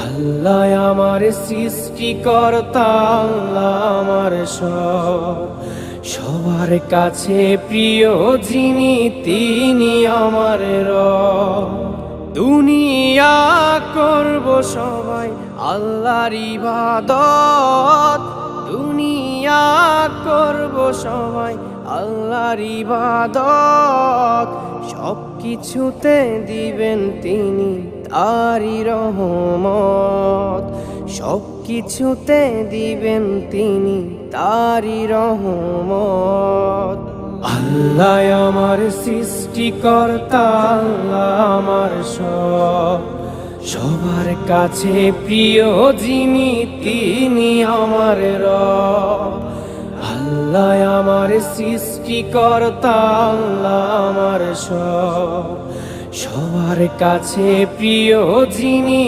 আল্লাহ আমার সৃষ্টিকর্তা, আল্লাহ আমার সব, সবার কাছে প্রিয় যিনি তিনি আমার রব। দুনিয়া করব সবাই আল্লাহর ইবাদত, দুনিয়া করব সবাই আল্লাহর ইবাদত, সব কিছুতে দিবেন তিনি তারি রহমত, সব কিছুতে দিবেন তিনি তারি রহমত। আল্লাহ আমার সৃষ্টিকর্তা, আল্লাহ আমার সব, সবার কাছে প্রিয় যিনি তিনি আমার রব। আল্লাহ আমার সৃষ্টিকর্তা, আল্লাহ আমার সব, সবার কাছে প্রিয় যিনি